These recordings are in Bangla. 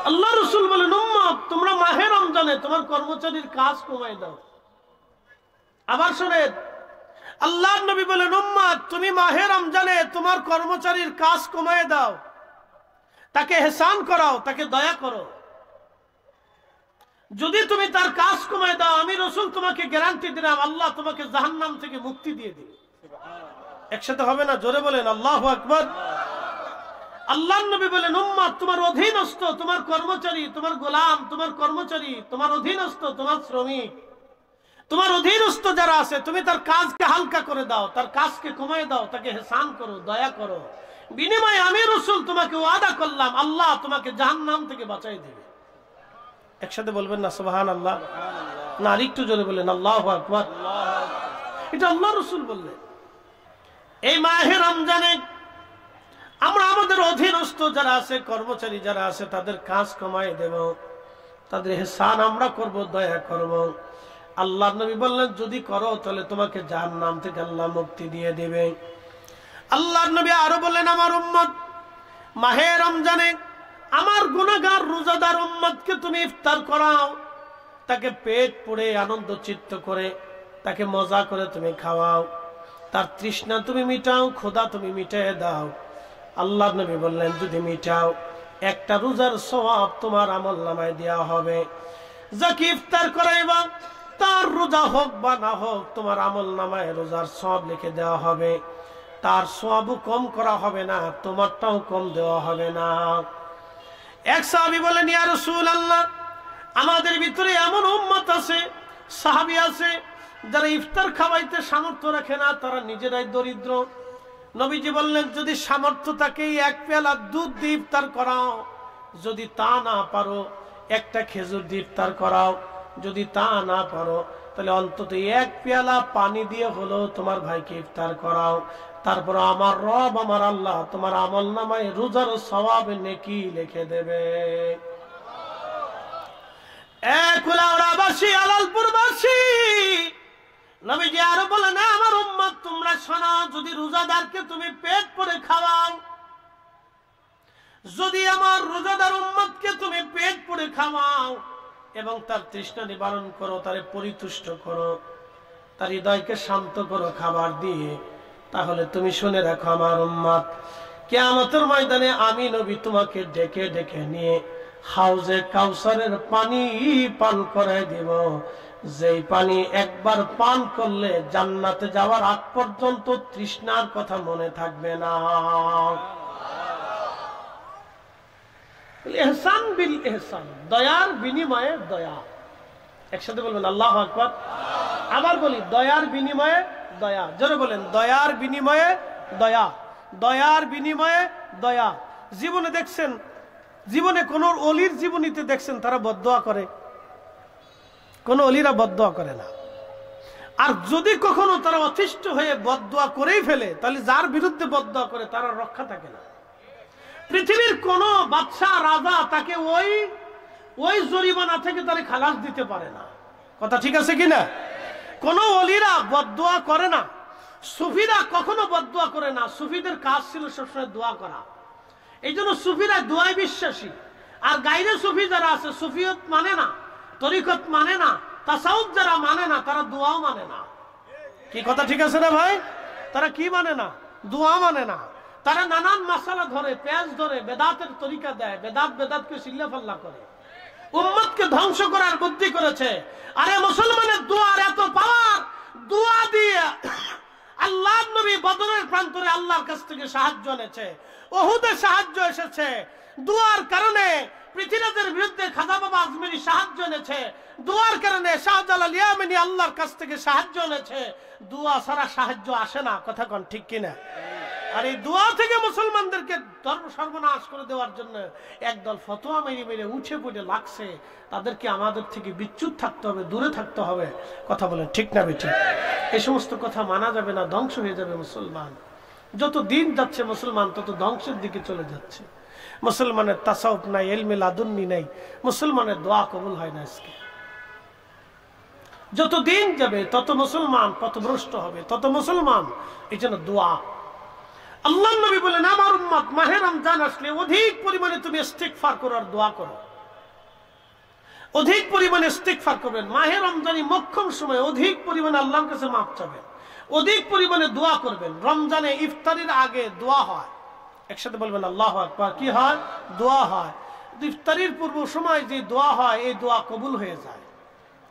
আল্লাহ রাসূল বলেন উম্মত তোমরা মাহে রমজানে তোমার কর্মচারীর কাজ কমায় দাও। আবার শুনেন আল্লাহর নবী বলেন উম্মত তুমি মাহে রমজানে তোমার কর্মচারীর কাজ কমায় দাও, তাকে ইহসান করাও, তাকে দয়া করো। যদি তুমি তার কাজ কমায় দাও আমি রাসূল তোমাকে গ্যারান্টি দিলাম আল্লাহ তোমাকে জাহান্নাম থেকে মুক্তি দিয়ে দিবে। একসাথে হবে না? জোরে বলেন আল্লাহু আকবার। আল্লাহর নবী বলেন উম্মত তোমার অধীনস্থ, তোমার কর্মচারী, তোমার গোলাম, তোমার কর্মচারী, তোমার অধীনস্থ, তোমার শ্রমিক, তোমার অধীনস্থ যারা আছে তুমি তার কাজকে হালকা করে দাও, তার কাজকে কমায় দাও, তাকে ইহসান করো, দয়া করো। বিনিময়ে আমি রাসূল তোমাকে ওয়াদা করলাম আল্লাহ তোমাকে জাহান্নাম থেকে বাঁচাই দেবে। একসাথে বলবেন না সুবহানাল্লাহ? না আরেকটু জোরে বলেন আল্লাহু আকবার। এটা আল্লাহ রাসূল বললেন। এই মাহে রমজানে আমরা আমাদের অধীনস্থ যারা আছে, কর্মচারী যারা আছে তাদের কাজ কমায় দেব, তাদের ইহসান আমরা করব, দয়া করব। আল্লাহর নবী বললেন যদি করো তাহলে তোমাকে জাহান্নাম থেকে আল্লাহ মুক্তি দিয়ে দেবে। আল্লাহর নবী আরো বললেন আমার উম্মত মাহে রমজানে আমার গুনাহগার রোজাদার উম্মতকে তুমি ইফতার করাও, তাকে পেট পুড়ে আনন্দ চিত্ত করে তাকে মজা করে তুমি খাওয়াও, তার তৃষ্ণা তুমি মিটাও, ক্ষুধা তুমি মিটিয়ে দাও। আল্লাহর নবী বললেন যদি মিটাও একটা রোজার সওয়াব তোমার আমলনামায় দেওয়া হবে। যাকে ইফতার করাইবা তার রোজা হোক বা না হোক তোমার আমলনামায় রোজার সওয়াব লিখে দেওয়া হবে, তার সওয়াবও কম করা হবে না, তোমারটাও কম দেওয়া হবে না। এক সাহাবী বলেন ইয়া রাসূলুল্লাহ আমাদের ভিতরে এমন উম্মত আছে, সাহাবী আছে যারা ইফতার খাওয়াইতে সামর্থ্য রাখে না, তারা নিজেরাই দরিদ্র। নবীজি বললেন যদি সামর্থ্য থাকে এক পেয়ালা দুধ দিয়ে ইফতার করাও, যদি তা না পারো একটা খেজুর দিয়ে ইফতার করাও, যদি তা না পারো তাহলে অন্তত এক পেয়ালা পানি দিয়ে হলো তোমার ভাইকে ইফতার করাও। তারপর আমার রব আমার আল্লাহ তোমার আমলনামায় রোজার সওয়াব নেকি লিখে দেবে। কুলাউড়াবাসী আলালপুরবাসী নবীজি আরো বলেন আমার উম্মত তোমরা শোনো, যদি রোজাদারকে তুমি পেট ভরে খাওয়াও, যদি আমার রোজাদার উম্মতকে তুমি পেট ভরে খাওয়াও এবং তার তৃষ্ণা নিবারণ করো, তারে পরিতুষ্ট করো, তার হৃদয়কে শান্ত করো খাবার দিয়ে, তাহলে তুমি শুনে রাখো আমার উম্মত কিয়ামতের ময়দানে আমি নবী তোমাকে ডেকে ডেকে নিয়ে হাউজে কাউসারের পানি পান করায় দিব, যেই পানি একবার পান করলে জান্নাতে যাওয়ার আগ পর্যন্ত তৃষ্ণার কথা মনে থাকবে না। ইহসান বিল ইহসান, দয়ার বিনিময়ে দয়া। একসাথে বলবেন আল্লাহু আকবার। আবার বলি দয়ার বিনিময়ে দয়া। জোরে বলেন দয়ার বিনিময়ে দয়া, দয়ার বিনিময়ে দয়া। জীবনে দেখছেন, জীবনে কোন অলির জীবনীতে দেখছেন তারা বদদোয়া করে? কোন অলিরা বদদোয়া করে না। আর যদি কখনো তারা অতিষ্ঠ হয়ে বদদোয়া করেই ফেলে তাহলে যার বিরুদ্ধে বদদোয়া করে তার রক্ষা থাকে না। পৃথিবীর কোন বাদশা রাজা তাকে ওই জরিমানা থেকে তারা খালাস দিতে পারে না। কথা ঠিক আছে কিনা? কোন অলিরা বদদোয়া করে না, সুফিরা কখনো বদদোয়া করে না। সুফিদের কাজ ছিল সবসময় দোয়া করা। এই জন্য সুফিরা দোয়ায় বিশ্বাসী। আর গায়রে সুফি যারা আছে, সুফিয়ত মানে না, তরিকত মানে না, তাসাউফ যারা মানে না তারা দোয়াও মানে না। কি কথা ঠিক আছে না ভাই? তারা কি মানে না? দোয়া মানে না। তারা নানান মাসালা ধরে, পেঁয়াজ ধরে, বেদাতের তরিকা দেয়, বেদাতকে সিল্লাফাল্লা করে, উম্মতকে ধ্বংস করার বুদ্ধি করেছে। আরে মুসলমানের দোয়ার এত পাওয়ার, দোয়া দিয়ে আল্লাহর নবী বদরের প্রান্তরে আল্লাহর কাছ থেকে সাহায্য এনেছে, উহুদে সাহায্য এসেছে। দোয়ার কারণে পৃথিবীর বিরুদ্ধে খাজা বাবা আজমেরি সাহায্য এনেছে। দোয়ার কারণে শাহজালাল ইয়ামানি আল্লাহর কাছ থেকে সাহায্য এনেছে। দোয়া ছাড়া সাহায্য আসে না। কথা কোন ঠিক কিনা? আর এই দোয়া থেকে মুসলমানদেরকে সর্বনাশ করে দেওয়ার জন্য একদল ফতোয়া মেরে মেরে উঠে পড়ে লাগছে। তাদেরকে আমাদের থেকে বিচ্যুত থাকতে হবে, দূরে থাকতে হবে। কথা বলেন ঠিক না বেঠিক? এই সমস্ত কথা মানা যাবে না, ধ্বংস হয়ে যাবে মুসলমান। যত দিন যাচ্ছে মুসলমান তত ধ্বংসের দিকে চলে যাচ্ছে। মুসলমানের তাসাউফ নাই, ইলমে লাদুন্নি নাই, মুসলমানের দোয়া কবুল হয় না। আজকে যত দিন যাবে তত মুসলমান পথভ্রষ্ট হবে, তত মুসলমান। এই জন্য দোয়া। আল্লাহর নবী বলেন আমার উম্মত মাহে রমজান আসলে অধিক পরিমাণে তুমি ইস্তিগফার করো আর দোয়া করো। অধিক পরিমাণে ইস্তিগফার করবেন। মাহে রমজানি মোক্ষম সময় অধিক পরিমাণে আল্লাহর কাছে মাফ চাবেন, অধিক পরিমাণে দোয়া করবেন। রমজানে ইফতারির আগে দোয়া হয়, একসাথে বলবেন আল্লাহু আকবার। কি হয়? দোয়া হয়। ইফতারির পূর্ব সময় যে দোয়া হয় এই দোয়া কবুল হয়ে যায়।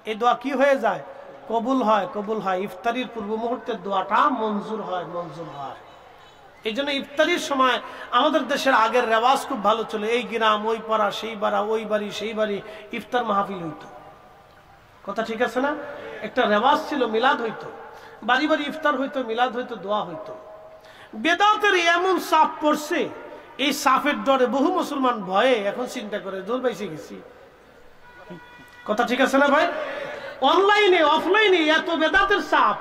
এই দোয়া কি হয়ে যায়? কবুল হয়, কবুল হয়। ইফতারির পূর্ব মুহূর্তের দোয়াটা মঞ্জুর হয়, মঞ্জুর হয়। এই জন্য ইফতারির সময় আমাদের দেশের আগের রেওয়াজ খুব ভালো ছিল। এই গ্রাম ওই পাড়া সেই পাড়া, ওই বাড়ি সেই বাড়ি ইফতার মাহফিল হইতো। কথা ঠিক আছে না? একটা রেওয়াজ ছিল, মিলাদ হইতো, বাড়ি বাড়ি ইফতার হইতো, মিলাদ হইতো, দোয়া হইতো। বেদাতের এমন চাপ পড়ছে, এই চাপের ডরে বহু মুসলমান ভয়ে এখন চিন্তা করে দূর পাইছে গেছি। কথা ঠিক আছে না ভাই? অনলাইনে অফলাইনে এত বেদাতের চাপ,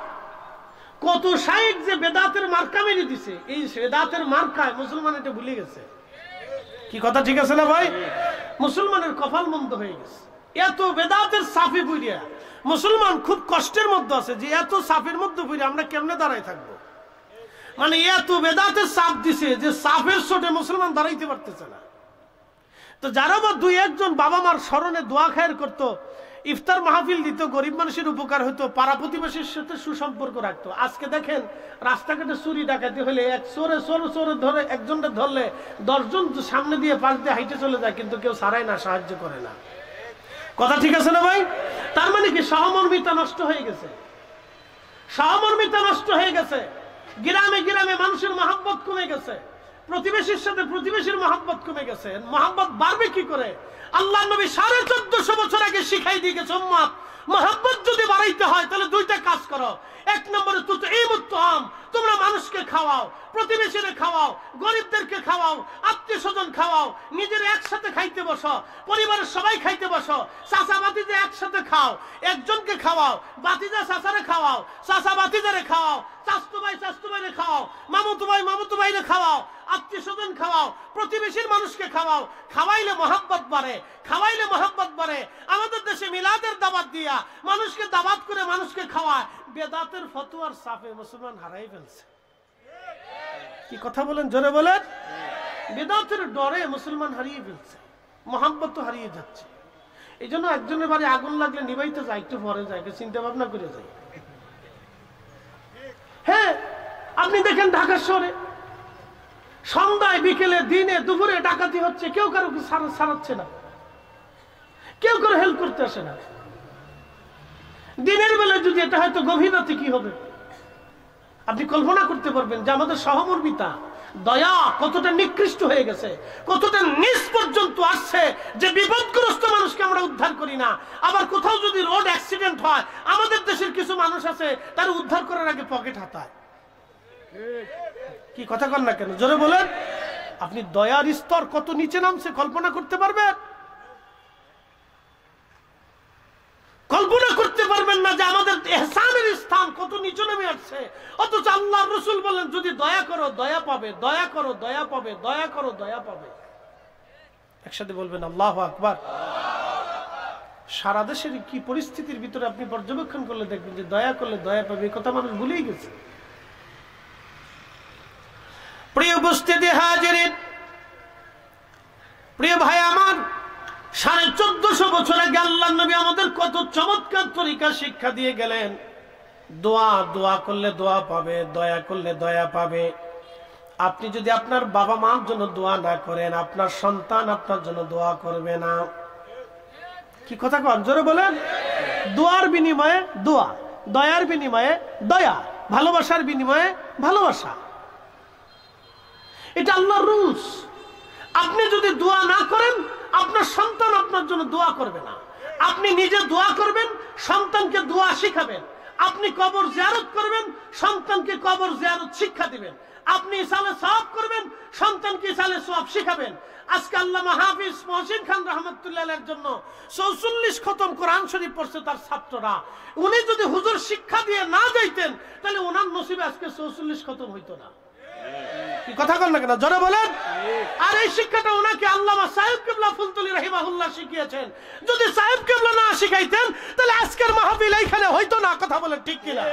কত শাইখ যে বেদাতের মার্কা মেরে দিছে, এই বেদাতের মার্কায় মুসলমান এটা ভুলে গেছে। কি কথা ঠিক আছে না ভাই? মুসলমানের কপাল মন্দ হয়ে গেছে। এত বেদাতের চাপে পড়িয়া মুসলমান খুব কষ্টের মধ্যে আছে যে এত চাপের মধ্যে পড়ে আমরা কেমনে দাঁড়াই থাকবো। মানে এত বেদাতের চাপ দিছে যে চাপের চোটে মুসলমান দাঁড়াইতে পারতেছে না। তো যারা বা দুই একজন বাবা মার স্মরণে দোয়া খায়ের করতো, ইফতার মাহফিল দিত, গরিব মানুষের উপকার হতো, পাড়া প্রতিবেশীর সাথে সুসম্পর্ক রাখতো। আজকে দেখেন রাস্তাঘাটে চুরি ডাকাতি হলে এক চোরে ধরে একজনটা ধরলে 10 জন সামনে দিয়ে পাশ দিয়ে হাইটে চলে যায়, কিন্তু কেউ ছাড়াই না, সাহায্য করে না। কথা ঠিক আছে না ভাই? তার মানে কি সহমর্মিতা নষ্ট হয়ে গেছে, সহমর্মিতা নষ্ট হয়ে গেছে। গ্রামে গ্রামে মানুষের মহব্বত কমে গেছে, প্রতিবেশীর সাথে প্রতিবেশীর মহব্বত কমে গেছে। মহব্বত বাড়বে কি করে? আল্লাহ নবী 1450 বছর আগে শিখাই দিয়ে গেছে, উম্মত মহব্বত যদি বাড়াইতে হয় তাহলে দুইটা কাজ করো। এক নম্বরে তোমরা মানুষকে খাওয়াও, প্রতিবেশীরে খাওয়াও, গরিবদেরকে খাওয়াও, আত্মীয় স্বজন খাওয়াও, নিজের একসাথে খাইতে বসো, পরিবারের সবাই খাইতে বসো, চাচা বাতিজা একসাথে খাও, একজনকে খাওয়াও, বাতিজা চাচারে খাওয়াও, চাচা বাতিজারে খাওয়াও, চাচতো ভাই চাচতো ভাইরে খাওয়াও, মামুতো ভাই মামুতো ভাইরে খাওয়াও, আত্মীয় স্বজন খাওয়াও, প্রতিবেশীর মানুষকে খাওয়াও। খাওয়াইলে মহব্বত বাড়ে, খাওয়াইলে মহব্বত বাড়ে। আমাদের দেশে মিলাদের দাওয়াত দিয়া মানুষকে দাওয়াত করে মানুষকে খাওয়ায়, বেদাতের ফতোয়ার চাপে মুসলমান হারাই ফেলছে। কি কথা বলেন, জোরে বলেন? বেদাতের ডরে মুসলমান হারিয়ে ফেলছে, মহব্বত তো হারিয়ে যাচ্ছে। এই জন্য একজনের বাড়ি আগুন লাগলে নিবাইতে যায়, একটু পরে যায়, চিন্তা ভাবনা করে যায়। হ্যাঁ, আপনি দেখেন ঢাকা শহরে সন্ধ্যায় বিকেলে দিনে দুপুরে ডাকাতি হচ্ছে, কেউ কারো ছাড়াচ্ছে না, কেউ কারো হেল্প করতে আসে না। দিনের বেলা যদি এটা হয়তো গভীর রাতে কি হবে আপনি কল্পনা করতে পারবেন যে আমাদের সহমর্মিতা, দয়া কতটা নিকৃষ্ট হয়ে গেছে, কতটা নিচ পর্যন্ত আসছে যে বিপদগ্রস্ত মানুষকে আমরা উদ্ধার করি না। আবার কোথাও যদি রোড অ্যাক্সিডেন্ট হয়, আমাদের দেশের কিছু মানুষ আছে তার উদ্ধার করার আগে পকেট হাতায়। কি কথা কন না কেন, জোরে বলেন? আপনি দয়ার স্তর কত নিচে নামছে কল্পনা করতে পারবেন? কল্পনা করতে পারবেন না যে আমাদের ইহসানের স্থান কত নিচে নেমে আসছে। অথচ আল্লাহর রাসূল বলেন, যদি দয়া করো দয়া পাবে, দয়া করো দয়া পাবে, দয়া করো দয়া পাবে। একসাথে বলবেন আল্লাহু আকবার। সারা দেশের কি পরিস্থিতির ভিতরে আপনি পর্যবেক্ষণ করলে দেখবেন যে দয়া করলে দয়া পাবে, এই কথা মানুষ ভুলেই গেছে। প্রিয় উপস্থিতি হাজিরিন, প্রিয় ভাই আমার, 1450 বছর আগে আল্লাহর নবী আমাদের কত চমৎকার তরিকা শিক্ষা দিয়ে গেলেন। দোয়া করলে দোয়া পাবে, দয়া করলে দয়া পাবে। আপনি যদি আপনার বাবা মার জন্য দোয়া না করেন, আপনার সন্তান আপনার জন্য দোয়া করবে না। কি কথা কন, জোরে বলেন? দোয়ার বিনিময়ে দোয়া, দয়ার বিনিময়ে দয়া, ভালোবাসার বিনিময়ে ভালোবাসা, এটা আল্লাহর রুলস। আপনি যদি দোয়া না করেন, আপনার সন্তান আপনার জন্য দোয়া করবে না। আপনি নিজে দোয়া করবেন, সন্তানকে দোয়া শিখাবেন। আপনি কবর জিয়ারত করবেন, সন্তানকে কবর জিয়ারত শিক্ষা দিবেন। আপনি ইসালে সওয়াব করবেন, সন্তানকে ইসালে সওয়াব শিখাবেন। আজকে আল্লামা হাফিজ মহসিন খান রাহমাতুল্লাহ জন্য 44 খতম কোরআন শরীফ পড়ছে তার ছাত্ররা। উনি যদি হুজুর শিক্ষা দিয়ে না যাইতেন, তাহলে ওনার নসিবে আজকে 44 খতম হইতো না। কি কথা কন না কেন, জোরে বলেন? আর এই শিক্ষাটা ওনাকে আল্লামা সাহেব কিবলা ফুলতুলি রাহিমাহুল্লাহ শিখিয়েছেন। যদি সাহেব কিবলা না শিখাইতেন, তাহলে আজকের মাহফিল এইখানে হইতো না। কথা বলেন ঠিক কিনা?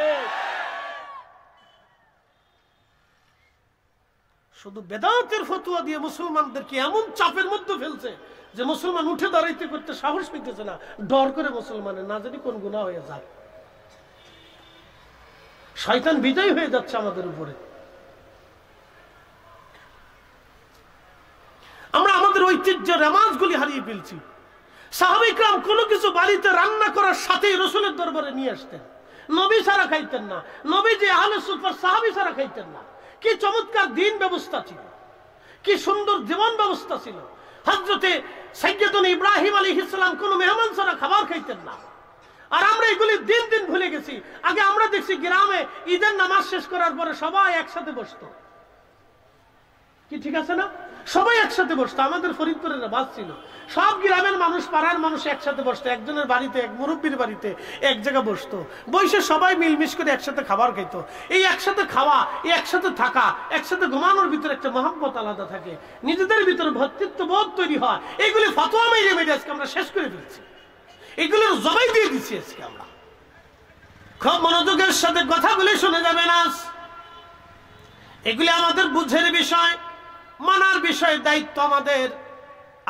শুধু বেদাতের ফতোয়া দিয়ে মুসলমানদেরকে এমন চাপের মধ্যে ফেলছে যে মুসলমান উঠে দাঁড়াইতে করতে সাহস পেতেছে না, ডর করে মুসলমানের না জানি কোন গুনাহ হয়ে যায়। শয়তান বিজয় হয়ে যাচ্ছে আমাদের উপরে। আমরা আমাদের ঐতিহ্যের রেওয়াজগুলি হারিয়ে ফেলছি। সাহাবায়ে কেরাম কোনো কিছু বাড়িতে রান্না করার সাথেই রাসূলের দরবারে নিয়ে আসতেন। নবী ছাড়া খাইতেন না, নবী যে আহলে সুফার সাহাবী ছাড়া খাইতেন না। কি চমৎকার দিন ব্যবস্থা ছিল, কি সুন্দর জীবন ব্যবস্থা ছিল। হযরতে সাইয়্যিদুনা ইব্রাহিম আলাইহিস সালাম কোনো মেহমান ছাড়া খাবার খাইতেন না। আর আমরা এগুলি দিন দিন ভুলে গেছি। আগে আমরা দেখছি গ্রামে ঈদের নামাজ শেষ করার পরে সবাই একসাথে বসতো, কি ঠিক আছে না? সবাই একসাথে বসতো। আমাদের ফরিদপুরের রেওয়াজ ছিল, সব গ্রামের মানুষ, পাড়ার মানুষ একসাথে বসতো। একজনের বাড়িতে, এক মুরব্বীর বাড়িতে এক জায়গায় বসতো, বসে সবাই মিলমিশ করে একসাথে খাবার খাইতো। এই একসাথে খাওয়া, এই একসাথে থাকা, একসাথে ঘুমানোর ভিতরে একটা মহব্বত আলাদা থাকে, নিজেদের ভিতরে ভ্রাতৃত্ব বোধ তৈরি হয়। এইগুলি ফতোয়া মেরে মেরে আজকে আমরা শেষ করে ফেলছি, এগুলোর জবাই দিয়ে দিচ্ছি আজকে আমরা। খুব মনোযোগের সাথে কথাগুলি শুনে যাবেন। আজ এগুলি আমাদের বুঝের বিষয়, মানার বিষয়, দায়িত্ব আমাদের।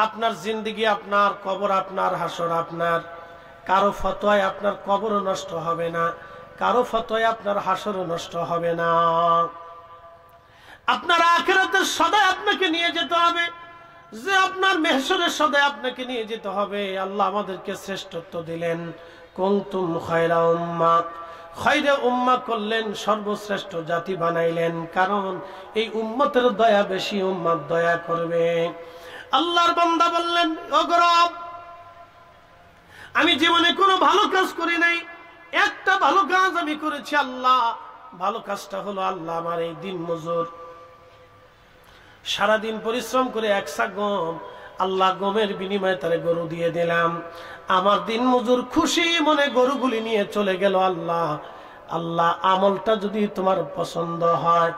আপনার জিন্দেগি আপনার, কবর আপনার, হাসর আপনার। কারো ফতোয়ায় আপনার কবরও নষ্ট হবে না, কারো ফতোয়ায় আপনার হাসরও নষ্ট হবে না। আপনার আখিরাতের সদাই আপনাকে নিয়ে যেতে হবে, যে আপনার মেহশরের সদাই আপনাকে নিয়ে যেতে হবে। আল্লাহ আমাদেরকে শ্রেষ্ঠত্ব দিলেন, কুনতুম খায়রা উম্মাহ, খায়রে উম্মাহ করলেন, সর্বশ্রেষ্ঠ জাতি বানাইলেন। কারণ এই উম্মতের দয়া বেশি, উম্মত দয়া করবে। আল্লাহর বান্দা বললেন, ও রব, আমি জীবনে কোনো ভালো কাজ করি নাই, একটা ভালো কাজ আমি করেছি আল্লাহ। ভালো কাজটা হলো, আল্লাহ আমার এই দিন মজুর, সারাদিন পরিশ্রম করে একসা গম, আল্লাহ গমের বিনিময়ে তারে গরু দিয়ে দিলাম। আমার দিন মজুর খুশি মনে গরুগুলি নিয়ে চলে গেল। আল্লাহ, আল্লাহ আমলটা যদি তোমার পছন্দ হয়,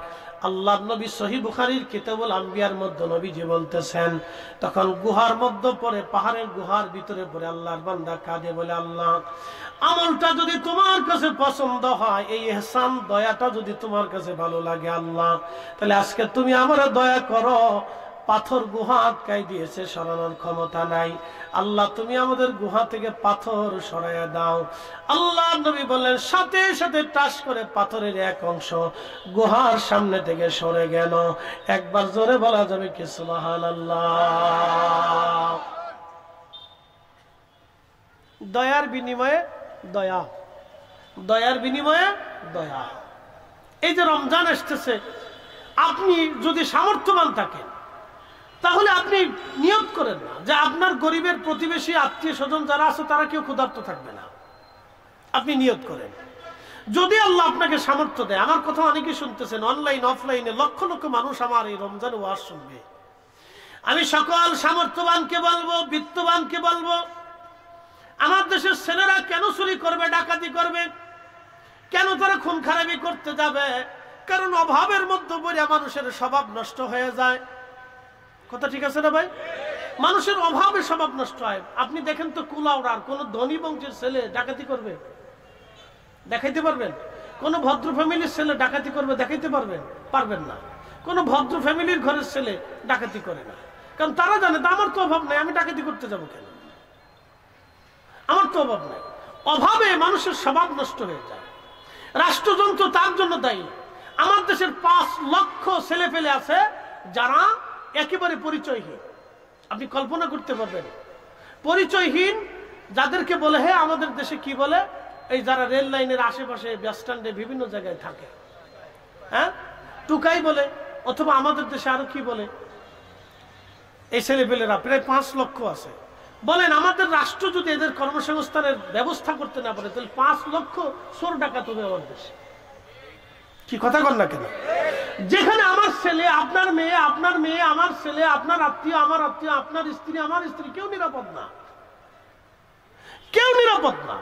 আল্লাহ নবী সহিহ বুখারীর কিতাবুল আম্বিয়ার মধ্যে নবীজি বলতেছেন, তখন গুহার মধ্যে পড়ে, পাহাড়ের গুহার ভিতরে পড়ে আল্লাহর বান্দা কাঁদে, বলে আল্লাহ আমলটা যদি তোমার কাছে পছন্দ হয়, এই ইহসান দয়াটা যদি তোমার কাছে ভালো লাগে আল্লাহ, তাহলে আজকে তুমি আমার দয়া করো। পাথর গুহা আটকাই দিয়েছে, সরানোর ক্ষমতা নাই। আল্লাহ তুমি আমাদের গুহা থেকে পাথর সরাইয়া দাও। আল্লাহ নবী বললেন, সাথে সাথে টাস করে পাথরের এক অংশ গুহার সামনে থেকে সরে গেল। একবার জোরে বলা যাবে কি সুবহানাল্লাহ। দয়ার বিনিময়ে দয়া, দয়ার বিনিময়ে দয়া। এই যে রমজান আসতেছে, আপনি যদি সামর্থ্যবান থাকেন তাহলে আপনি নিয়ত করেন না যে আপনার গরিবের প্রতিবেশী, আত্মীয় স্বজন যারা আছে তারা কেউ ক্ষুধার্ত থাকবে না। আপনি নিয়ত করেন, যদি আল্লাহ আপনাকে সামর্থ্য দেয়। আমার কথা অনেকে শুনতেছেন, অনলাইন অফলাইনে লক্ষ লক্ষ মানুষ আমার এই রমজান ওয়াজ শুনবে। আমি সকল সামর্থ্যবানকে বলবো, বিত্তবানকে বলবো, আমার দেশের ছেলেরা কেন চুরি করবে, ডাকাতি করবে, কেন তারা খুন খারাপি করতে যাবে? কারণ অভাবের মধ্যে পড়ে মানুষের স্বভাব নষ্ট হয়ে যায়। কথা ঠিক আছে না ভাই? মানুষের অভাবে স্বভাব নষ্ট হয়। আপনি দেখেন তো, কুলাউড়ার কোন ধনী বংশের ছেলে ডাকাতি করবে? দেখাইতে পারবেন? কোন ভদ্র ফ্যামিলির ছেলে ডাকাতি করবে দেখাইতে পারবেন? পারবেন না। কোন ভদ্র ফ্যামিলির ঘরের ছেলে ডাকাতি করে না, কারণ তারা জানে তো আমার তো অভাব নাই, আমি ডাকাতি করতে যাব কেন? আমার তো অভাব নাই। অভাবে মানুষের স্বভাব নষ্ট হয়ে যায়। রাষ্ট্রযন্ত্র তার জন্য দায়ী। আমার দেশের 5 লক্ষ ছেলে পেলে আছে যারা একেবারে পরিচয়হীন। আপনি কল্পনা করতে পারবেন, পরিচয়হীন যাদেরকে বলে, হ্যাঁ আমাদের দেশে কি বলে, এই যারা রেল লাইনের আশেপাশে, বাস স্ট্যান্ডে বিভিন্ন জায়গায় থাকে, হ্যাঁ টুকাই বলে, অথবা আমাদের দেশে আরো কি বলে, এই ছেলেপেলেরা প্রায় 5 লক্ষ আছে। বলেন আমাদের রাষ্ট্র যদি এদের কর্মসংস্থানের ব্যবস্থা করতে না পারে, তাহলে 5 লক্ষ চোর ডাকাত হবে আমার দেশে। কি কথা কর না কেন? যেখানে আমার ছেলে, আপনার মেয়ে, আপনার মেয়ে, আমার ছেলে, আপনার আত্মীয়, আমার আত্মীয়, আপনার স্ত্রী, আমার স্ত্রী, কেউ নিরাপদ না, কেউ নিরাপদ না।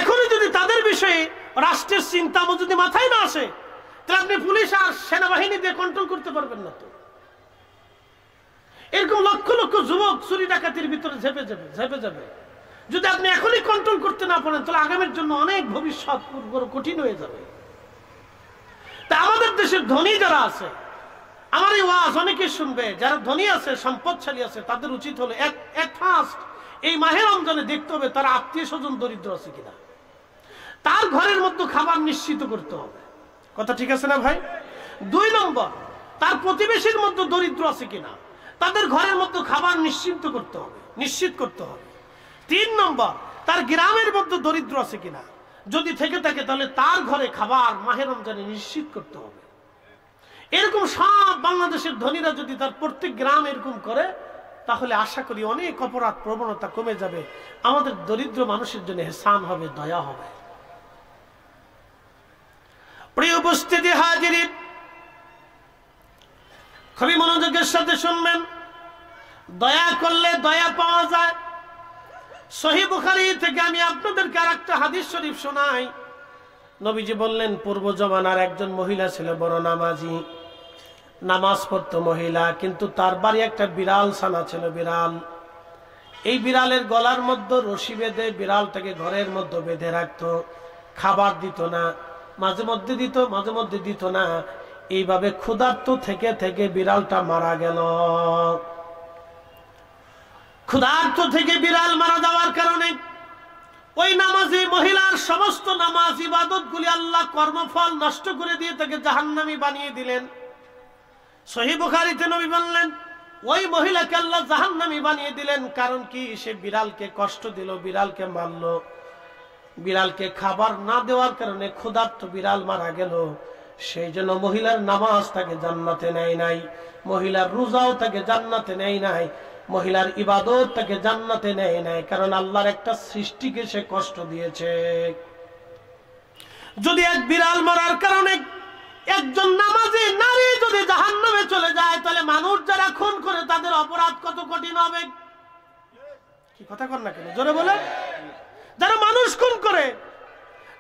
এখনই যদি তাদের বিষয়ে রাষ্ট্রের চিন্তা যদি মাথায় না আসে, তাহলে আপনি পুলিশ আর সেনাবাহিনী দিয়ে কন্ট্রোল করতে পারবেন না। তো এরকম লক্ষ লক্ষ যুবক চুরি ডাকাতির ভিতরে ঝেপে যাবে। যদি আপনি এখনই কন্ট্রোল করতে না পারেন, তাহলে আগামীর জন্য অনেক ভবিষ্যৎ বড় কঠিন হয়ে যাবে। তা আমাদের দেশের ধনী যারা আছে, আমার এই ওয়াজ অনেকে শুনবে, যারা ধনী আছে, সম্পদশালী আছে, তাদের উচিত হলো এক ফার্স্ট এই মাহে রমজানে দেখতে হবে তার আত্মীয় স্বজন দরিদ্র আছে কিনা, তার ঘরের মধ্যে খাবার নিশ্চিত করতে হবে। কথা ঠিক আছে না ভাই? 2 নম্বর, তার প্রতিবেশীর মধ্যে দরিদ্র আছে কিনা, তাদের ঘরের মধ্যে খাবার নিশ্চিত করতে হবে। 3 নম্বর, তার গ্রামের মধ্যে দরিদ্র আছে কিনা, যদি থেকে থাকে তাহলে তার ঘরে খাবার মাহে রমজানে নিশ্চিত করতে হবে। এরকম সব বাংলাদেশের ধনীরা যদি তার প্রত্যেক গ্রাম এরকম করে, তাহলে আশা করি অনেক অপরাধ প্রবণতা কমে যাবে, আমাদের দরিদ্র মানুষের জন্য ইহসান হবে, দয়া হবে। প্রিয় উপস্থিতি হাজিরিন, খুবই মনোযোগের সাথে শুনবেন। দয়া করলে দয়া পাওয়া যায়। সহিহ বুখারী থেকে আমি আপনাদেরকে আরেকটা হাদিস শরীফ শোনাই। নবীজি বললেন, পূর্ব জমানার একজন মহিলা ছিল বড় নামাজি, নামাজ পড়তো মহিলা, কিন্তু তার বাড়ি একটা বিড়াল ছানা ছিল, বিড়াল। এই বিড়ালের গলার মধ্যে রশি বেঁধে বিড়ালটাকে ঘরের মধ্যে বেঁধে রাখতো, খাবার দিত না, মাঝে মধ্যে দিত, মাঝে মধ্যে দিত না। এইভাবে ক্ষুধার্ত থেকে থেকে বিড়ালটা মারা গেল। ক্ষুধার্ত থেকে বিড়াল মারা যাওয়ার কারণে ওই নামাজি মহিলার সমস্ত নামাজ ইবাদত গুলি আল্লাহ কর্মফল নষ্ট করে দিয়ে তাকে জাহান্নামী বানিয়ে দিলেন। সহিহ বুখারীতে নবী বললেন, ওই মহিলাকে আল্লাহ জাহান্নামী বানিয়ে দিলেন। কারণ কি? সে বিড়ালকে কষ্ট দিল, বিড়ালকে মারল, বিড়ালকে খাবার না দেওয়ার কারণে ক্ষুধার্ত বিড়াল মারা গেল। সেই জন্য মহিলার নামাজ তাকে জান্নাতে নেয় নাই, মহিলার রোজাও তাকে জান্নাতে নেয় নাই, মহিলার ইবাদত তাকে জান্নাতে নেয় নাই, কারণ আল্লাহর একটা সৃষ্টিকে সে কষ্ট দিয়েছে। যদি এক বিড়াল মারার কারণে একজন নামাজি নারী যদি জাহান্নামে চলে যায়, তাহলে মানুষ যারা খুন করে তাদের অপরাধ কত কঠিন হবে। কি কথা কর না কেন, জোরে বলে। যারা মানুষ খুন করে,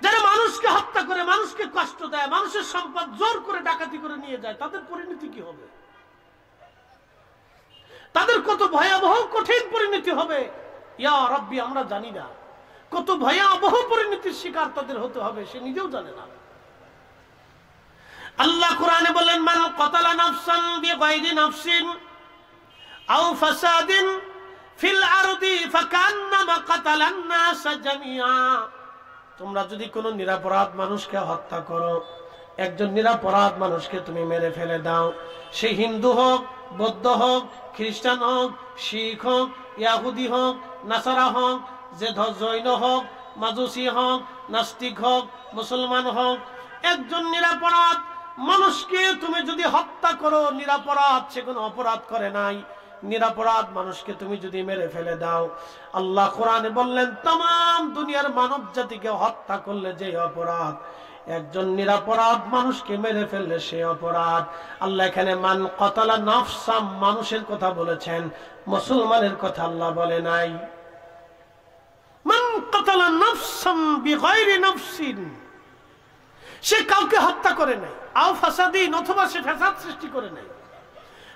যারা মানুষকে হত্যা করে, মানুষকে কষ্ট দেয়, মানুষের সম্পদ জোর করে ডাকাতি করে নিয়ে যায়, তাদের পরিণতি কি হবে? তাদের কত ভয়াবহ কঠিন পরিণতি হবে, ইয়া রাব্বি, আমরা জানি না। কত ভয়াবহ পরিণতির শিকার তাদের হতে হবে, সে নিজেও জানে না। আল্লাহ কোরআনে বলেন, মান কাতালা নাফসান বিগাইরি নাফসিন আও ফাসাদিন ফিল আরদি ফাকান্নামা কাতালান নাস জামিআ। তোমরা যদি কোনো নিরপরাধ মানুষকে হত্যা করো, একজন নিরপরাধ মানুষকে তুমি মেরে ফেলে দাও, সে হিন্দু হোক, বৌদ্ধ হোক, খ্রিস্টান হোক, শিখ হোক, ইয়াহুদি হোক, নাসারা হোক, যে জৈন হোক, মাজুসি হোক, নাস্তিক হোক, মুসলমান হোক, একজন নিরপরাধ মানুষকে তুমি যদি হত্যা করো, নিরপরাধ, সে কোনো অপরাধ করে নাই, নিরপরাধ মানুষকে তুমি যদি মেরে ফেলে দাও, আল্লাহ কোরআনে বললেন, तमाम দুনিয়ার মানব জাতিকে হত্যা করলে যে অপরাধ, একজন নিরপরাধ মানুষকে মেরে ফেললে সে অপরাধ। আল্লাহ এখানে মান কাতালা নাফসাম, মানুষের কথা বলেছেন, মুসলমানের কথা আল্লাহ বলে নাই। মান কাতালা নাফসাম বিগাইরি নাফসিন, সে কাউকে হত্যা করে নাই, আও ফাসাদিন, অথবা সে ফাসাদ সৃষ্টি করে নাই।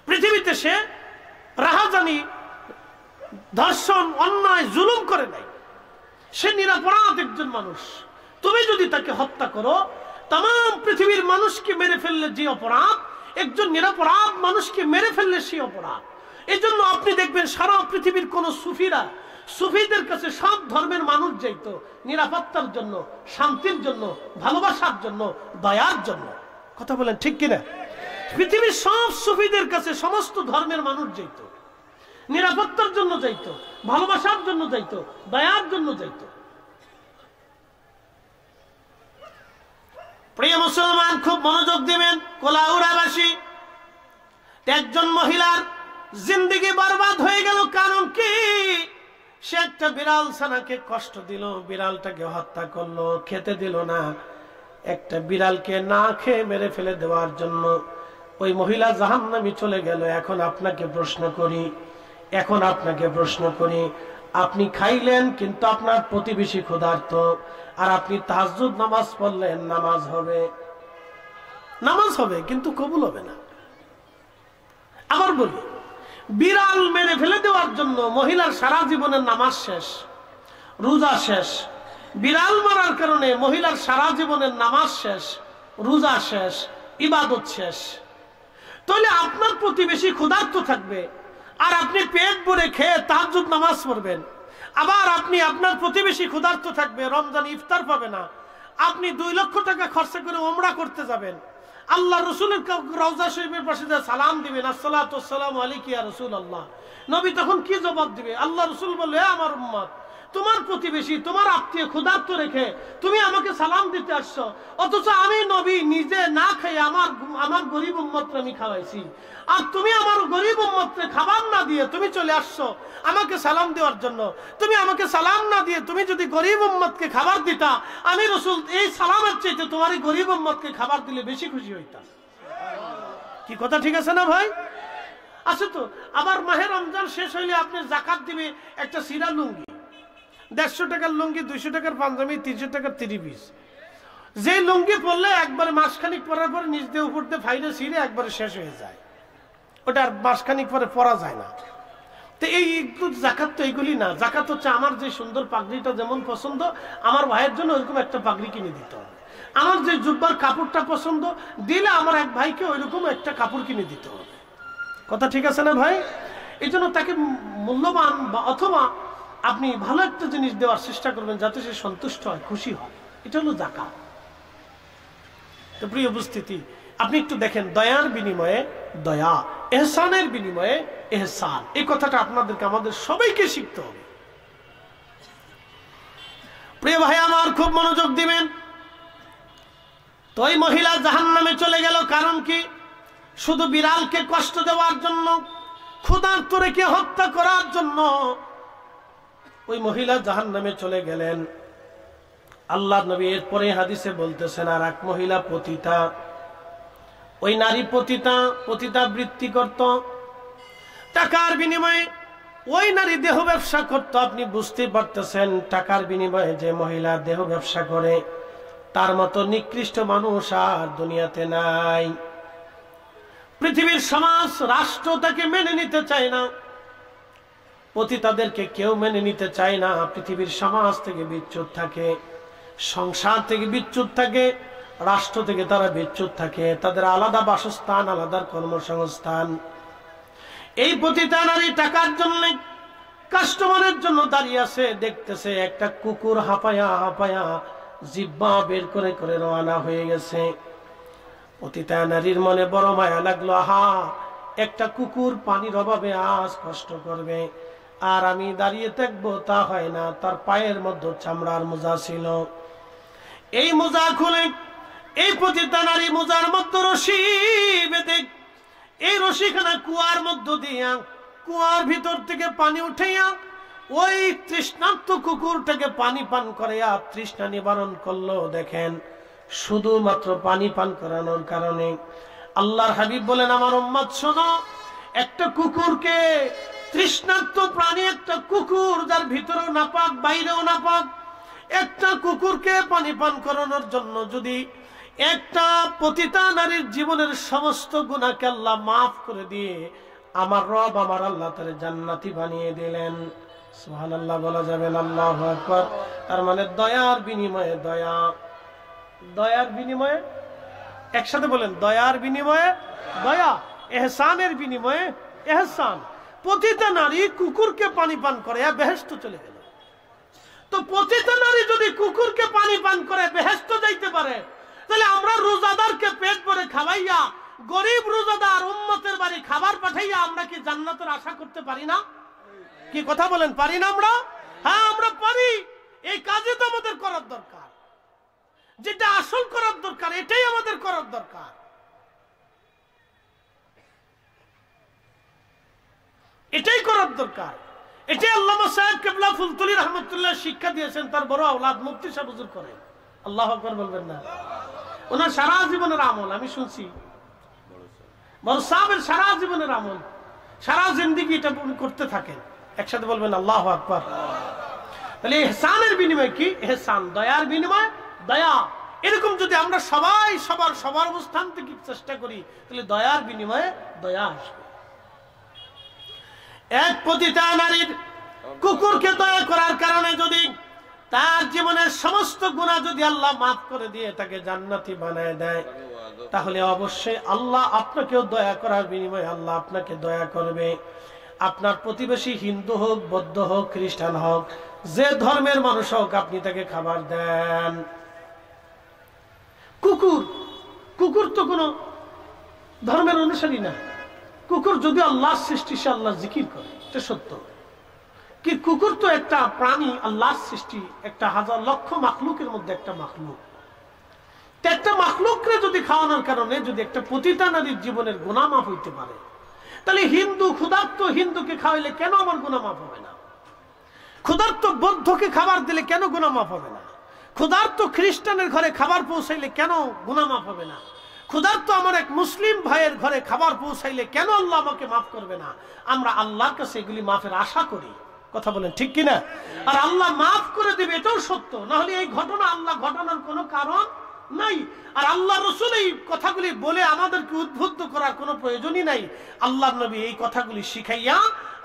পৃথিবীতে সে রাহাজানি, ধর্ষণ, অন্যায়, জুলুম করে নাই, সে নিরপরাধ একজন মানুষ। তুমি যদি তাকে হত্যা করো, तमाम পৃথিবীর মানুষকে মেরে ফেললে যে অপরাধ, একজন নিরপরাধ মানুষকে মেরে ফেললে সে অপরাধ। এজন্য আপনি দেখবেন সারা পৃথিবীর কোন সুফিরা, সুফিদের কাছে সব ধর্মের মানুষ যাইতো নিরাপত্তার জন্য, শান্তির জন্য, ভালোবাসার জন্য, দয়ার জন্য। কথা বলেন ঠিক কিনা? পৃথিবীর সব সুফিদের কাছে সমস্ত ধর্মের মানুষ যাইতো, নিরাপত্তার জন্য যাইতো, ভালোবাসার জন্য যাইতো, দয়ার জন্য যাইতো। প্রিয় মুসলমান, খুব মনোযোগ দিবেন। কোলাউড়াবাসী একজন মহিলার জিন্দেগি বরবাদ হয়ে গেল। কারণ কি? সে একটা বিড়াল ছানাকে কষ্ট দিল, বিড়ালটাকে হত্যা করলো, খেতে দিল না। একটা বিড়ালকে না খেয়ে মেরে ফেলে দেওয়ার জন্য ওই মহিলা জাহান্নামে চলে গেল। এখন আপনাকে প্রশ্ন করি, আপনি খাইলেন কিন্তু আপনার প্রতিবেশী ক্ষুধার্ত, আর আপনি তাহাজ্জুদ নামাজ পড়লেন, নামাজ হবে কিন্তু কবুল হবে না। আবার বলি, বিড়াল মেরে ফেলে দেওয়ার জন্য মহিলার সারা জীবনের নামাজ শেষ, রোজা শেষ। বিড়াল মারার কারণে মহিলার সারা জীবনের নামাজ শেষ, রোজা শেষ, ইবাদত শেষ। তাহলে আপনার প্রতিবেশী ক্ষুধার্ত থাকবে আর আপনি পেট ভরে খেয়ে তাহাজ্জুদ নামাজ পড়বেন। আবার আপনি আপনার প্রতিবেশী ক্ষুধার্ত থাকবে, রমজান ইফতার পাবে না, আপনি 2 লক্ষ টাকা খরচা করে উমরা করতে যাবেন, আল্লাহ রসুলের রওজা শরীফের পাশে যা সালাম দিবেন, আসসালাতু ওয়াসসালামু আলাইকা ইয়া রাসূলুল্লাহ, নবী তখন কি জবাব দিবে? আল্লাহ রসুল বলবে, হে আমার উম্মত, তোমার প্রতিবেশী তোমার আত্মীয় ক্ষুধার্ত রেখে তুমি আমাকে সালাম দিতে আসছো, অথচ আমি নবী নিজে না খেয়ে আমার গরিব উম্মতকে আমি খাওয়াইছি, আর তুমি আমার গরিব উম্মতকে খাবার না দিয়ে তুমি চলে আসছো আমাকে সালাম দেওয়ার জন্য। তুমি আমাকে সালাম না দিয়ে তুমি যদি গরিব উম্মতকে খাবার দিতা, আমি রসুল এই সালামের চাইতে তোমার এই গরিব উম্মতকে খাবার দিলে বেশি খুশি হইতাম। কি কথা ঠিক আছে না ভাই? আছে তো। আবার মাহে রমজান শেষ হইলে আপনি জাকাত দিবে একটা সিরা লুঙ্গি, 150 টাকার লুঙ্গি, 200 টাকার পাঞ্জাবি, 300 টাকার 3 পিস, যে লুঙ্গি পরলে একবারে মাসখানিক পরার পর নিচ দিয়ে উপর দিয়ে ফাইলে ছিঁড়ে একবারে শেষ হয়ে যায়, ওটা আর মাসখানিক পরে পরা যায় না। তো এই জাকাত তো এইগুলি না। জাকাত হচ্ছে আমার যে সুন্দর পাগড়িটা যেমন পছন্দ, আমার ভাইয়ের জন্য ওইরকম একটা পাগড়ি কিনে দিতে হবে। আমার যে জুব্বার কাপড়টা পছন্দ, দিলে আমার এক ভাইকে ওইরকম একটা কাপড় কিনে দিতে হবে। কথা ঠিক আছে না ভাই? এই জন্য তাকে মূল্যবান বা অথবা আপনি ভালো একটা জিনিস দেওয়ার চেষ্টা করবেন যাতে সে সন্তুষ্ট হয়, খুশি হয়। এটা হলো যাকাত। তো প্রিয় উপস্থিতি, আপনি একটু দেখেন, দয়ার বিনিময়ে দয়া, এহসানের বিনিময়ে এহসান, এই কথাটা আপনাদেরকে আমাদের সবাইকে শিখতে হবে। প্রিয় ভাই আমার, খুব মনোযোগ দিবেন। তো ওই মহিলা জাহান্নামে চলে গেল, কারণ কি? শুধু বিড়ালকে কষ্ট দেওয়ার জন্য, ক্ষুধার্ত রেখে হত্যা করার জন্য ওই মহিলা জাহান্নামে চলে গেলেন। আল্লাহ নবী এরপরে হাদিসে বলতেছেন, আর এক মহিলা পতিতা। ওই নারী পতিতা বৃত্তি করত, টাকার বিনিময়ে ওই নারী দেহ ব্যবসা করত। আপনি বুঝতে পারতেছেন, টাকার বিনিময়ে যে মহিলা দেহ ব্যবসা করে, তার মতো নিকৃষ্ট মানুষ আর দুনিয়াতে নাই। পৃথিবীর সমাজ, রাষ্ট্র তাকে মেনে নিতে চায় না, পতিতাদেরকে কেউ মেনে নিতে চায় না। পৃথিবীর সমাজ থেকে বিচ্যুত থাকে, সংসার থেকে বিচ্যুত থাকে, রাষ্ট্র থেকে তারা বিচ্যুত থাকে। তাদের আলাদা বাসস্থান, আলাদা কর্মসংস্থান। এই পতিতা নারী টাকার জন্য, কাস্টমারের জন্য দাঁড়িয়ে আছে, দেখতেছে একটা কুকুর হাঁপায়া হাঁপায়া জিহ্বা বের করে করে রওনা হয়ে গেছে। পতিতা নারীর মনে বড় মায়া লাগলো, আহা, একটা কুকুর পানির অভাবে আজ কষ্ট করবে, আর আমি দাঁড়িয়ে থাকবো তা হয় না। তার পায়ের মধ্যে চামড়ার মোজা ছিল, এই মোজা খুলে এই পতিতা নারী মোজার মধ্যে রশি বেঁধে, এই রশিখানা কুয়ার মধ্য দিয়া, কুয়ার ভিতর থেকে পানি উঠাইয়া ওই তৃষ্ণার্ত কুকুরটাকে পানি পান করাইয়া তৃষ্ণা নিবারণ করলো। দেখেন, শুধুমাত্র পানি পান করানোর কারণে। আল্লাহর হাবিব বলেন, আমার উম্মত শোনো, একটা কুকুরকে, তৃষ্ণার্ত প্রাণী একটা কুকুর, যার ভিতরেও নাপাক বাইরেও নাপাক, একটা কুকুরকে পানি পান করানোর জন্য যদি একটা পতিতা নারীর জীবনের সমস্ত গুনাহকে আল্লাহ মাফ করে দিয়ে আমার রব, আমার আল্লাহ তারে জান্নাতি বানিয়ে দিলেন। সুবহানাল্লাহ বলা যাবে না? আল্লাহু আকবার। তার মানে দয়ার বিনিময়ে দয়া, দয়ার বিনিময়ে, একসাথে বলেন, দয়ার বিনিময়ে দয়া, এহসানের বিনিময়ে এহসান। পতিতা নারী কুকুরকে পানি পান করে বেহেশত চলে গেল। তো পতিতা নারী যদি কুকুরকে পানি পান করে বেহেশত যাইতে পারে, তাহলে আমরা রোজাদারকে পেট ভরে খাওয়াইয়া, গরিব রোজাদার উম্মতের বাড়ি খাবার পাঠাইয়া আমরা কি জান্নাতের আশা করতে পারি না? কি কথা বলেন, পারি না আমরা? হ্যাঁ, আমরা পারি। এই কাজে তো আমাদের করার দরকার, যেটা আসল করার দরকার, এটাই আমাদের করার দরকার। এটাই করার দরকার। এটাই আল্লামা সাহেব কেবলা ফুলতলি রহমতুল্লাহ শিক্ষা দিয়েছেন তার বড় আওলাদ মুফতি সাহেব হুজুর করেন। আল্লাহু আকবার বলবেন না? ওনার সারা জীবনের আমল আমি শুনছি, বড় সাহেবের সারা জীবনের আমল, সারা জিন্দেগি এটা করতে থাকেন। একসাথে বলবেন আল্লাহু আকবার। তাহলে ইহসানের বিনিময়ে কি? ইহসান, দয়ার বিনিময়ে দয়া। এরকম যদি আমরা সবাই সবার অবস্থান থেকে চেষ্টা করি, তাহলে দয়ার বিনিময়ে দয়া আসবে। এক পতিতা নারীর কুকুরকে দয়া করার কারণে যদি তার জীবনের সমস্ত গুনাহ যদি আল্লাহ মাফ করে দিয়ে তাকে জান্নাতি বানায় দেয়, তাহলে অবশ্যই আল্লাহ আপনাকেও দয়া করার বিনিময়ে আল্লাহ আপনাকে দয়া করবে। আপনার প্রতিবেশী হিন্দু হোক, বৌদ্ধ হোক, খ্রিস্টান হোক, যে ধর্মের মানুষ হোক, আপনি তাকে খাবার দেন। কুকুর, কুকুর তো কোনো ধর্মের অনুসারী না। কুকুর যদি আল্লাহর সৃষ্টি, সে আল্লাহর জিকির করে, এটা সত্য। কি কুকুর তো একটা প্রাণী, আল্লাহর সৃষ্টি, একটা হাজার লক্ষ মাখলুকের মধ্যে একটা মাখলুক। একটা মাখলুককে যদি খাওয়ানোর কারণে যদি একটা পতিতা নারীর জীবনের গুনাহ মাফ হইতে পারে, তাহলে হিন্দু ক্ষুধার্ত হিন্দুকে খাওয়াইলে কেন আমার গুনাহ মাফ হবে না? ক্ষুধার্ত বৌদ্ধকে খাবার দিলে কেন গুনাহ মাফ হবে না? ক্ষুধার্ত খ্রিস্টানের ঘরে খাবার পৌঁছাইলে কেন গুনাহ মাফ হবে না? ক্ষুধার্ত আমার এক মুসলিম ভাইয়ের ঘরে খাবার পৌঁছাইলে কেন আল্লাহ আমাকে মাফ করবে না? আমরা আল্লাহর কাছে এগুলি মাফের আশা করি। কথা বলেন ঠিক কিনা? আর আল্লাহ মাফ করে দেবে, এটাও সত্য। না হলে এই ঘটনা আল্লাহ ঘটানোর কোনো কারণ নাই। আর আল্লাহ রাসূল এই কথাগুলি বলে আমাদেরকে উদ্বুদ্ধ করার কোনো প্রয়োজনই নাই। আল্লাহর নবী এই কথাগুলি শিখাইয়া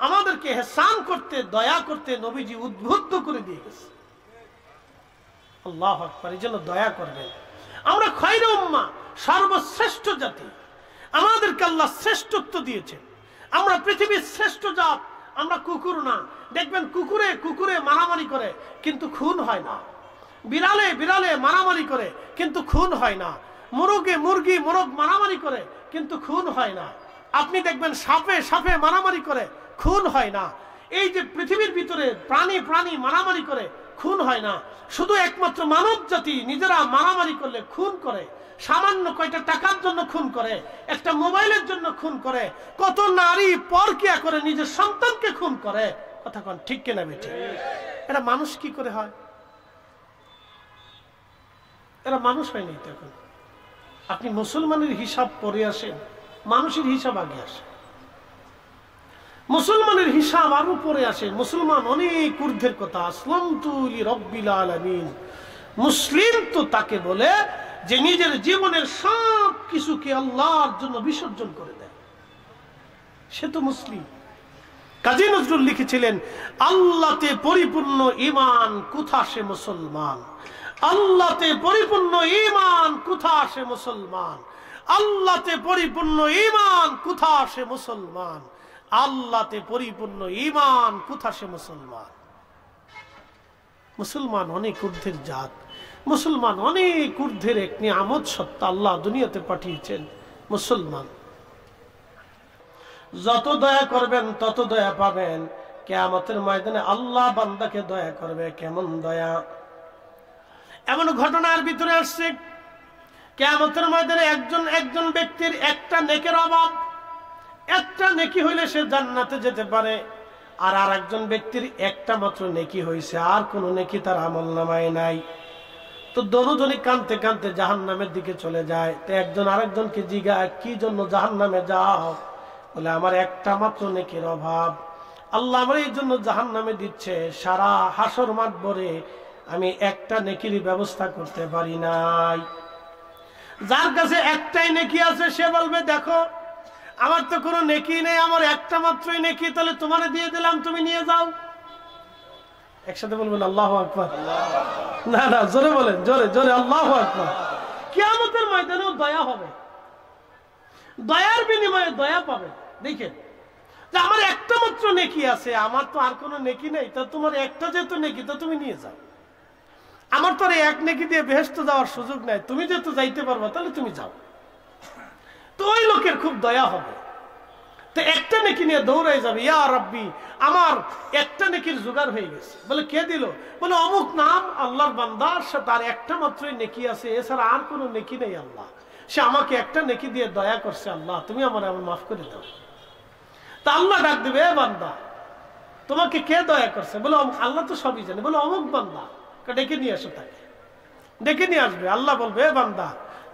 আমাদেরকে ইহসান করতে, দয়া করতে নবীজি উদ্বুদ্ধ করে দিয়ে গেছে। আল্লাহু আকবার। এই জন্য দয়া করবেন। আমরা খায়রে উম্মাহ, সর্বশ্রেষ্ঠ জাতি, আমাদেরকে আল্লাহ শ্রেষ্ঠত্ব দিয়েছেন। আমরা পৃথিবীর শ্রেষ্ঠ জাত, আমরা কুকুর না। দেখবেন কুকুরে কুকুরে মারামারি করে কিন্তু খুন হয় না, বিড়ালে বিড়ালে মারামারি করে কিন্তু খুন হয় না, মুরগে মুরগি মোরগ মারামারি করে কিন্তু খুন হয় না। আপনি দেখবেন সাপে সাপে মারামারি করে, খুন হয় না। এই যে পৃথিবীর ভিতরে প্রাণী প্রাণী মারামারি করে, খুন হয় না। শুধু একমাত্র মানব জাতি নিজেরা মারামারি করলে খুন করে। সামান্য কয়টা টাকার জন্য খুন করে, একটা মোবাইলের জন্য খুন করে, কত নারী পরকিয়া করে নিজের সন্তানকে খুন করে। কথা কোন ঠিক কিনা বেঠিক? এরা মানুষ কি করে হয়? এরা মানুষ হয়নি। তখন আপনি মুসলমানের হিসাব পরে আসেন, মানুষের হিসাব আগে আসে। মুসলমানের হিসাব আরো পরে আসে। মুসলমান অনেক ঊর্ধ্বের কথা। আসলামতু লিরাব্বিল আলামিন। মুসলিম তো তাকে বলে যে নিজের জীবনের সব কিছুকে আল্লাহর জন্য বিসর্জন করে দেয়, সে তো মুসলিম। কাজী নজরুল লিখেছিলেন, আল্লাহতে পরিপূর্ণ ঈমান কোথা সে মুসলমান, আল্লাহতে পরিপূর্ণ ঈমান কোথা সে মুসলমান, আল্লাহতে পরিপূর্ণ ঈমান কোথা সে মুসলমান, আল্লাহতে পরিপূর্ণ ঈমান কোথা সে মুসলমান। মুসলমান অনেক ঊর্ধ্বের জাত, মুসলমান অনেক ঊর্ধ্বের এক নিয়ামত সত্তা আল্লাহ দুনিয়াতে পাঠিয়েছেন। মুসলমান যত দয়া করবেন তত দয়া পাবেন। কিয়ামতের ময়দানে আল্লাহ বান্দাকে দয়া করবে। কেমন দয়া! এমন ঘটনার ভিতরে আসছে, কিয়ামতের ময়দানে একজন ব্যক্তির একটা নেকের অভাব, একটা নেকি হইলে সে জান্নাতে যেতে পারে। আর আরেকজন ব্যক্তির একটা মাত্র নেকি হয়েছে, আর কোন নেকি তার আমলনামায় নাই। তো দুজনই কাঁদতে কাঁদতে জাহান্নামের দিকে চলে যায়। তো একজন আরেকজনকে জিজ্ঞাসা, কি জন্য জাহান্নামে যাও? বলে, আমার একটা মাত্র নেকির অভাব, আল্লাহ আমার এই জন্য জাহান্নামে দিচ্ছে। সারা হাসর মাঠ ভরে আমি একটা নেকির ব্যবস্থা করতে পারি নাই। যার কাছে একটাই নেকি আছে সে বলবে, দেখো আমার তো কোনো নেকি নেই, আমার একটা মাত্রই নেকি, তাহলে তোমারে দিয়ে দিলাম, তুমি নিয়ে যাও। একসাথে বলবেন আল্লাহু আকবার। না না, জোরে বলেন, জোরে জোরে আল্লাহু আকবার। কিয়ামতের ময়দানেও দয়া হবে, দয়ার বিনিময়ে দয়া পাবেন। দেখেন যে আমার একটা মাত্র নেকি আছে, আমার তো আর কোনো নেকি নেই, তা তোমার একটা যেহেতু নেকি তো তুমি নিয়ে যাও। আমার তো আর এক নেকি দিয়ে বেহেশতে যাওয়ার সুযোগ নাই, তুমি যেহেতু যাইতে পারবা তাহলে তুমি যাও। তো ওই লোকের খুব দয়া হবে। তো একটা নেকি নিয়ে দৌড়াই যাবে, ইয়া রাব্বি আমার একটা নেকির জোগাড় হয়ে গেছে। বলে, কে দিল? বলে, অমুক নাম আল্লাহর বান্দা, সে তার একটা মাত্রই নেকি আছে, এছাড়া আর কোনো নেকি নেই। আল্লাহ সে আমাকে একটা নেকি দিয়ে দয়া করছে, আল্লাহ তুমি আমার মাফ করে দাও। তা আল্লাহ ডাক দিবে, এ বান্দা তোমাকে কে দয়া করছে? বলে, আল্লাহ তো সবই জানে। বলে, অমুক বান্দা, ডেকে নিয়ে আসো তাকে। ডেকে নিয়ে আসবে। আল্লাহ বলবে, এ বান্দা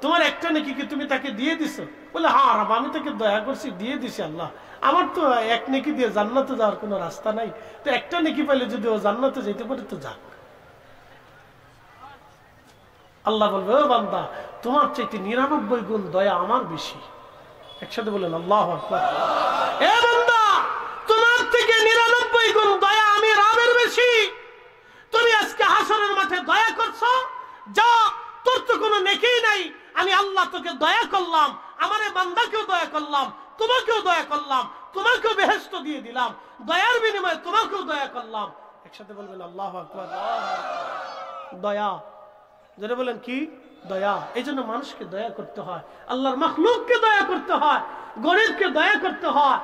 তোমার একটা নেকি কি তুমি তাকে দিয়ে দিছো? বলে, হ্যাঁ আমি তাকে দয়া করছি, দিয়ে দিছি আল্লাহ। আমার তো এক নেকি দিয়ে জান্নাতে যাওয়ার কোনো রাস্তা নাই, তো একটা নেকি পাইলে যদি ও জান্নাতে যেতে পারে তো যাক। আল্লাহ বলবে, ও বান্দা তোমার চাইতে 99 গুণ দয়া আমার বেশি। একসাথে বলেন আল্লাহু আকবার। এ বান্দা তোমার থেকে 99 গুণ দয়া আমি রবের বেশি। তুমি আজকে হাসরের মাঠে দয়া করছো, যা তোর তো কোনো নেকি নাই, আমি আল্লাহ তোকে দয়া করলাম, আমার এই বান্দাকেও দয়া করলাম, তোমাকেও দয়া করলাম, তোমাকেও বেহেশত দিয়ে দিলাম, দয়ার বিনিময়ে তোমাকেও দয়া করলাম। একসাথে বলবেন আল্লাহু আকবার। দয়া, যারা বলেন কি দয়া। এই জন্য মানুষকে দয়া করতে হয়, আল্লাহর মাখলুককে দয়া করতে হয়, গরিবকে দয়া করতে হয়,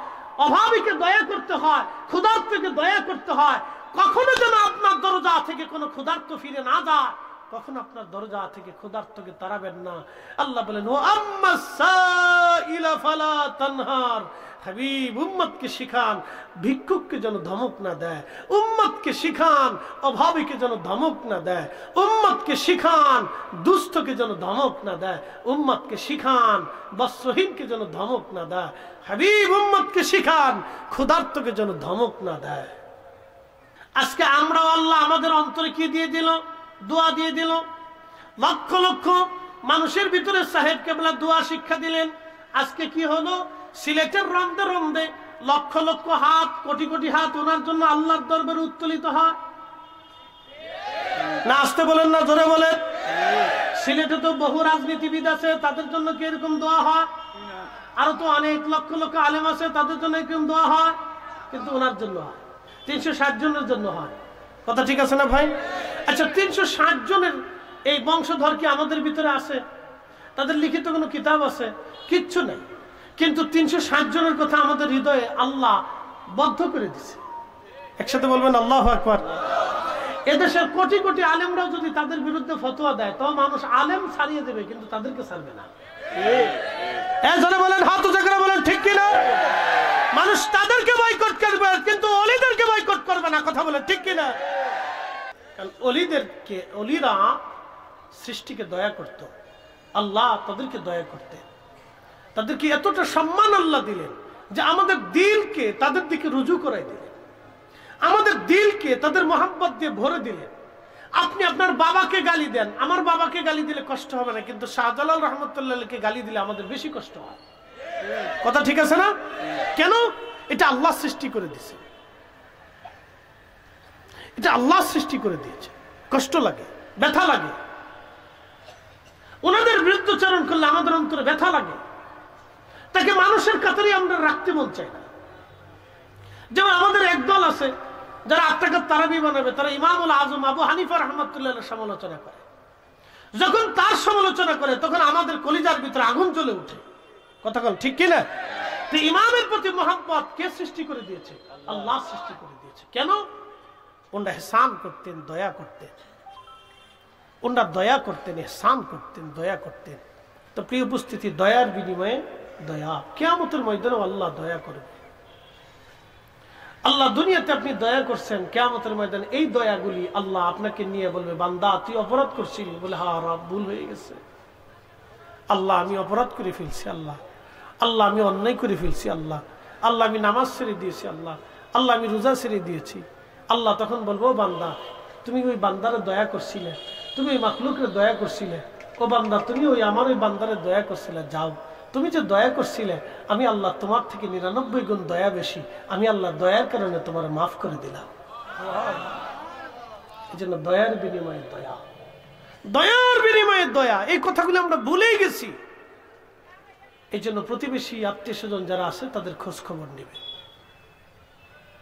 অভাবীকে দয়া করতে হয়, ক্ষুধার্তকে দয়া করতে হয়। কখনো যেন আপনার দরজা থেকে কোনো ক্ষুধার্ত ফিরে না যায়, কখনো আপনার দরজা থেকে ক্ষুধার্তকে তাড়াবেন না। আল্লাহ বলেন ও আম্মাস সাইলা ফালা তানহার। হাবিব উম্মতকে শিখান ভিক্ষুককে যেন ধমক না দেয়, উম্মতকে শিখান অভাবীকে যেন ধমক না দেয়, উম্মতকে শিখান দুস্থকে যেন ধমক না দেয়, উম্মতকে শিখান বস্ত্রহীনকে যেন ধমক না দেয়। হাবিব উম্মতকে শিখান ক্ষুধার্তকে যেন ধমক না দেয়। আজকে আমরাও আল্লাহ আমাদের অন্তরে কি দিয়ে দিল? দোয়া দিয়ে দিল। লক্ষ লক্ষ মানুষের ভিতরে সাহেব কেবলা দোয়া শিক্ষা দিলেন। আজকে কি হলো? সিলেটের রন্দে রন্দে লক্ষ লক্ষ হাত, কোটি কোটি হাত ওনার জন্য আল্লাহর দরবারে উত্তোলিত হয় না? আসতে বলেন না, জোরে বলেন। সিলেটে তো বহু রাজনীতিবিদ আছে, তাদের জন্য কি এরকম দোয়া হয়? আরো তো অনেক লক্ষ লক্ষ আলেম আছে, তাদের জন্য এরকম দোয়া হয়, কিন্তু ওনার জন্য হয় 360 জনের জন্য হয়। কথা ঠিক আছে না ভাই? আচ্ছা, 360 জনের এই বংশধর কি আমাদের ভিতরে আছে? তাদের লিখিত কোনো কিতাব আছে? কিচ্ছু নেই, কিন্তু 360 জনের কথা আমাদের হৃদয়ে আল্লাহ বদ্ধ করে দিছে। একসাথে বলবেন আল্লাহু আকবার। এদেশের কোটি কোটি আলেমরাও যদি তাদের বিরুদ্ধে ফতোয়া দেয়, তো মানুষ আলেম ছাড়িয়ে দেবে, কিন্তু তাদেরকে ছাড়বে না। যারা বলেন হাত উঁচু করে বলেন ঠিক কিনা? মানুষ তাদেরকে বয়কট করবে, কিন্তু ওলিদেরকে বয়কট করবে না। কথা বলেন ঠিক কিনা? কারণ ওলিরা সৃষ্টিকে দয়া করত, আল্লাহ তাদেরকে দয়া করতে, তাদেরকে এতটা সম্মান আল্লাহ দিলেন যে আমাদের দিলকে তাদের দিকে রুজু করাই দিলেন, আমাদের দিলকে তাদের মোহাব্বত দিয়ে ভরে দিলেন। আপনি আপনার বাবাকে গালি দেন, আমার বাবাকে গালি দিলে কষ্ট হবে না, কিন্তু শাহজালাল রহমতুল্লাহকে গালি দিলে আমাদের বেশি কষ্ট হয়। কথা ঠিক আছে না? কেন? এটা আল্লাহ সৃষ্টি করে দিয়েছে, এটা আল্লাহ সৃষ্টি করে দিয়েছে। কষ্ট লাগে, ব্যথা লাগে। ওনাদের বিরুদ্ধচারণ করলে আমাদের অন্তরে ব্যথা লাগে। তাকে মানুষের কাতারে আমরা রাখতে মন চাই না। যেমন আমাদের একদল আছে যারা আত্মাকাত তারাবি বানাবে, তারা ইমামুল আজম আবু হানিফা রাহমাতুল্লাহর সমালোচনা করে। যখন তার সমালোচনা করে তখন আমাদের কলিজার ভিতরে আগুন জ্বলে উঠে। কথা বল ঠিক কিনা? তো ইমামের প্রতি মহব্বত কে সৃষ্টি করে দিয়েছে? আল্লাহ সৃষ্টি করে দিয়েছে। কেন? ওনারা ইহসান করতেন, দয়া করতেন, ওনারা দয়া করতেন, ইহসান করতেন, দয়া করতেন। তো প্রিয় উপস্থিতি, দয়ার বিনিময়ে দয়া। কিয়ামতের ময়দানে আল্লাহ দয়া করবে। আল্লাহ দুনিয়াতে আপনি দয়া করছেন, কিয়ামতের ময়দানে এই দয়াগুলি আল্লাহ আপনাকে নিয়ে বলবে, বান্দা তুই অপরাধ করছিলি, বলে হ্যাঁ রব ভুল হয়ে গেছে, আল্লাহ আমি অপরাধ করে ফেলছি, আল্লাহ আল্লাহ আমি অন্যায় করে ফেলছি, আল্লাহ আল্লাহ আমি নামাজ ছেড়ে দিয়েছি, আল্লাহ আল্লাহ আমি রোজা ছেড়ে দিয়েছি। আল্লাহ তখন বলবো, বান্দা তুমি ওই বান্দারে দয়া করছিলে, তুমি ওই মাখলুকের দয়া করছিলে, ও বান্দা তুমি ওই আমার ওই বান্দারে দয়া করছিলে, যাও তুমি যে দয়া করছিলে আমি আল্লাহ তোমার থেকে 99 গুণ দয়া বেশি, আমি আল্লাহ দয়ার কারণে তোমার মাফ করে দিলাম। এই জন্য দয়ার বিনিময়ে দয়া, দয়ার বিনিময়ে দয়া, এই কথাগুলো আমরা ভুলেই গেছি। এই জন্য প্রতিবেশী আত্মীয় স্বজন যারা আছে তাদের খোঁজ খবর নেবে,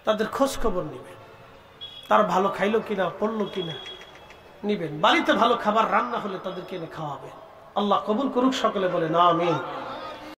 তাদের খোঁজ খবর নেবেন, তারা ভালো খাইলো কিনা, পড়লো কিনা নিবেন। বাড়িতে ভালো খাবার রান্না হলে তাদেরকে এনে খাওয়াবেন। আল্লাহ কবুল করুক, সকলে বলেন আমিন।